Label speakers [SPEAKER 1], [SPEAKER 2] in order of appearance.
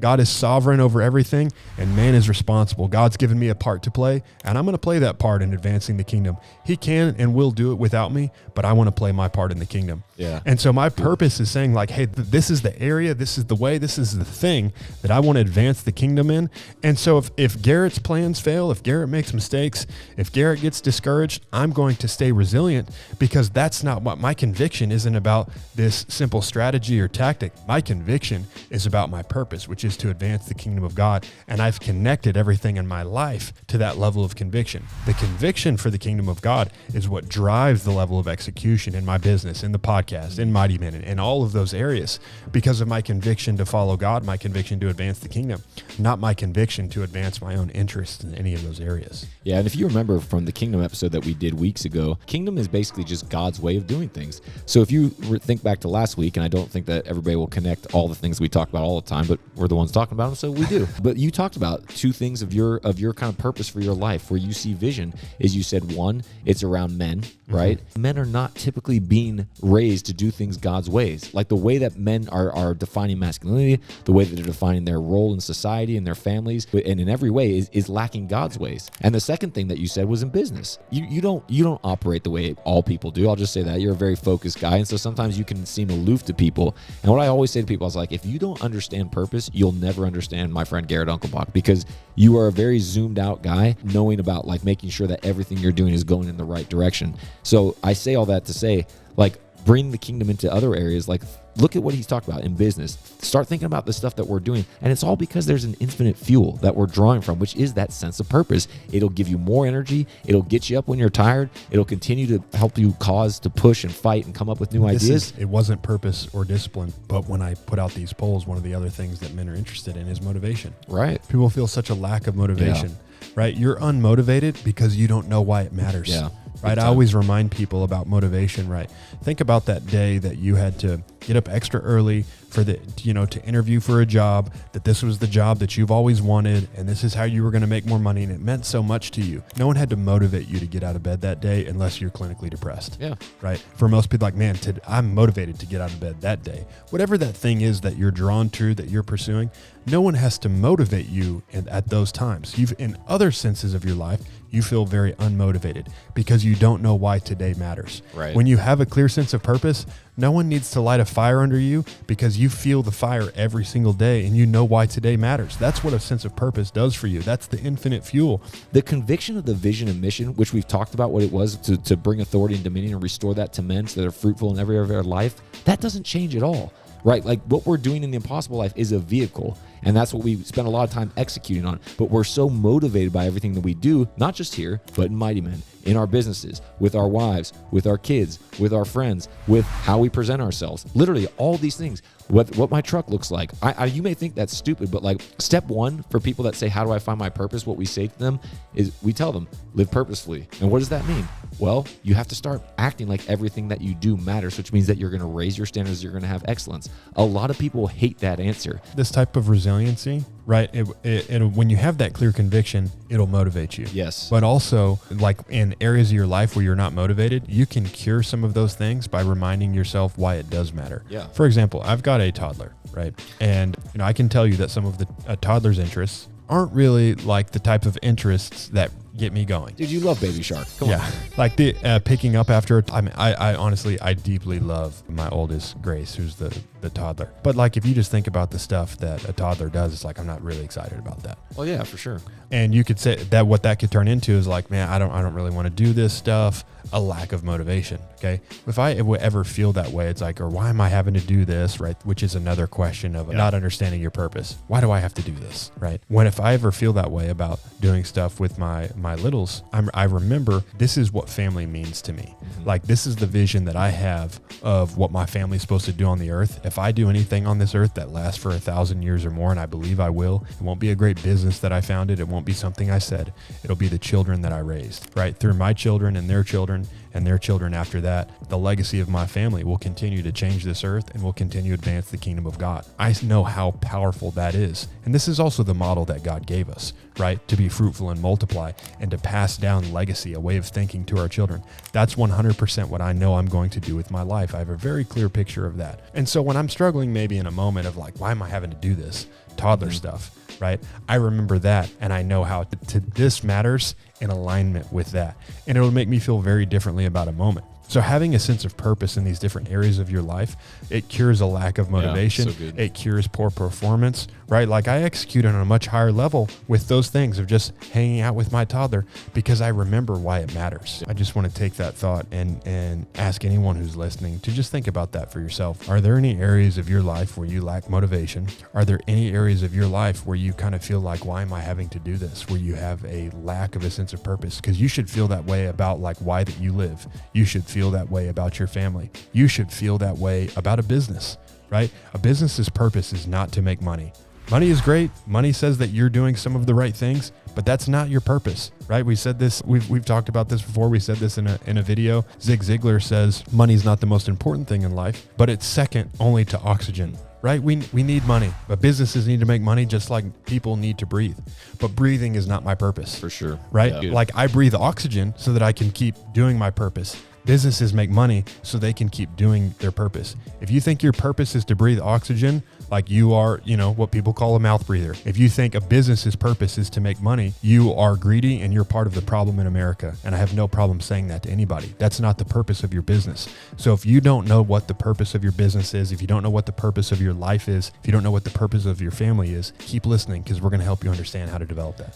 [SPEAKER 1] God is sovereign over everything, and man is responsible. God's given me a part to play, and I'm going to play that part in advancing the kingdom. He can and will do it without me, but I want to play my part in the kingdom.
[SPEAKER 2] Yeah.
[SPEAKER 1] And so my purpose is saying like, hey, this is the area, this is the way, this is the thing that I want to advance the kingdom in. And so if Garrett's plans fail, if Garrett makes mistakes, if Garrett gets discouraged, I'm going to stay resilient, because that's not what my conviction isn't about this simple strategy or tactic. My conviction is about my purpose, which is to advance the kingdom of God. And I've connected everything in my life to that level of conviction. The conviction for the kingdom of God is what drives the level of execution in my business, in the podcast, in Mighty Men, in all of those areas, because of my conviction to follow God, my conviction to advance the kingdom, not my conviction to advance my own interests in any of those areas.
[SPEAKER 2] Yeah, and if you remember from the kingdom episode that we did weeks ago, kingdom is basically just God's way of doing things. So if you think back to last week, and I don't think that everybody will connect all the things we talk about all the time, but we're the ones talking about them, so we do. But you talked about two things of your kind of purpose for your life, where you see vision, is you said one, it's around men, right? Men are not typically being raised to do things God's ways. Like the way that men are defining masculinity, the way that they're defining their role in society and their families, and in every way is lacking God's ways. And the second thing that you said was in business. You don't operate the way all people do. I'll just say that. You're a very focused guy, and so sometimes you can seem aloof to people. And what I always say to people is like, if you don't understand purpose, you'll never understand my friend Garrett Unclebach, because you are a very zoomed out guy, knowing about like making sure that everything you're doing is going in the right direction. So I say all that to say, like, bring the kingdom into other areas. Like, look at what he's talked about in business. Start thinking about the stuff that we're doing. And it's all because there's an infinite fuel that we're drawing from, which is that sense of purpose. It'll give you more energy. It'll get you up when you're tired. It'll continue to help you cause to push and fight and come up with new ideas.
[SPEAKER 1] It wasn't purpose or discipline, but when I put out these polls, one of the other things that men are interested in is motivation.
[SPEAKER 2] Right.
[SPEAKER 1] People feel such a lack of motivation, right? You're unmotivated because you don't know why it matters.
[SPEAKER 2] Yeah.
[SPEAKER 1] Right. I always remind people about motivation, right? Think about that day that you had to get up extra early for to interview for a job, that this was the job that you've always wanted, and this is how you were going to make more money, and it meant so much to you. No one had to motivate you to get out of bed that day unless you're clinically depressed. Yeah. Right. For most people, like, man, I'm motivated to get out of bed that day. Whatever that thing is that you're drawn to, that you're pursuing, no one has to motivate you at those times. In other senses of your life, you feel very unmotivated because you don't know why today matters.
[SPEAKER 2] Right.
[SPEAKER 1] When you have a clear sense of purpose, no one needs to light a fire under you, because you feel the fire every single day and you know why today matters. That's what a sense of purpose does for you. That's the infinite fuel.
[SPEAKER 2] The conviction of the vision and mission, which we've talked about what it was to bring authority and dominion and restore that to men so they're fruitful in every area of their life, that doesn't change at all. Right? Like what we're doing in the impossible life is a vehicle. And that's what we spend a lot of time executing on. But we're so motivated by everything that we do, not just here, but in Mighty Men, in our businesses, with our wives, with our kids, with our friends, with how we present ourselves. Literally all these things. What my truck looks like. You may think that's stupid, but like step one for people that say, how do I find my purpose? What we say to them is we tell them, live purposefully. And what does that mean? Well, you have to start acting like everything that you do matters, which means that you're going to raise your standards. You're going to have excellence. A lot of people hate that answer.
[SPEAKER 1] This type of resiliency, right? When you have that clear conviction, it'll motivate you.
[SPEAKER 2] Yes.
[SPEAKER 1] But also, like in areas of your life where you're not motivated, you can cure some of those things by reminding yourself why it does matter.
[SPEAKER 2] Yeah.
[SPEAKER 1] For example, I've got a toddler, right? And I can tell you that some of the toddler's interests aren't really like the type of interests that get me going.
[SPEAKER 2] Dude, you love Baby Shark. Come on.
[SPEAKER 1] Like the picking up after. I mean, I honestly, I deeply love my oldest, Grace, who's the toddler. But like, if you just think about the stuff that a toddler does, it's like, I'm not really excited about that.
[SPEAKER 2] Oh yeah, for sure.
[SPEAKER 1] And you could say that what that could turn into is like, man, I don't really want to do this stuff. A lack of motivation. Okay. If I would ever feel that way, it's like, or why am I having to do this? Right. Which is another question of not understanding your purpose. Why do I have to do this? Right. If I ever feel that way about doing stuff with my littles, I remember this is what family means to me. Mm-hmm. Like, this is the vision that I have of what my family's supposed to do on the earth. If I do anything on this earth that lasts for 1,000 years or more, and I believe I will, it won't be a great business that I founded. It won't be something I said. It'll be the children that I raised, right? Through my children and their children after that, the legacy of my family will continue to change this earth and will continue to advance the kingdom of God. I know how powerful that is. And this is also the model that God gave us, right? To be fruitful and multiply and to pass down legacy, a way of thinking to our children. That's 100% what I know I'm going to do with my life. I have a very clear picture of that. And so when I'm struggling maybe in a moment of like, why am I having to do this? toddler stuff, right? I remember that, and I know how this matters in alignment with that. And it'll make me feel very differently about a moment. So having a sense of purpose in these different areas of your life, it cures a lack of motivation. It cures poor performance, right? Like I execute on a much higher level with those things of just hanging out with my toddler because I remember why it matters. I just want to take that thought and ask anyone who's listening to just think about that for yourself. Are there any areas of your life where you lack motivation? Are there any areas of your life where you kind of feel like, why am I having to do this? Where you have a lack of a sense of purpose? Because you should feel that way about like why that you live. You should feel that way about your family. You should feel that way about a business, right? A business's purpose is not to make money. Money is great. Money says that you're doing some of the right things, but that's not your purpose, right? We said this, we've talked about this before. We said this in a video. Zig Ziglar says money is not the most important thing in life, but it's second only to oxygen. Right? We need money, but businesses need to make money just like people need to breathe. But breathing is not my purpose.
[SPEAKER 2] For sure.
[SPEAKER 1] Right?
[SPEAKER 2] Yeah.
[SPEAKER 1] Like I breathe oxygen so that I can keep doing my purpose. Businesses make money so they can keep doing their purpose. If you think your purpose is to breathe oxygen, like you are, what people call a mouth breather. If you think a business's purpose is to make money, you are greedy and you're part of the problem in America. And I have no problem saying that to anybody. That's not the purpose of your business. So if you don't know what the purpose of your business is, if you don't know what the purpose of your life is, if you don't know what the purpose of your family is, keep listening because we're going to help you understand how to develop that.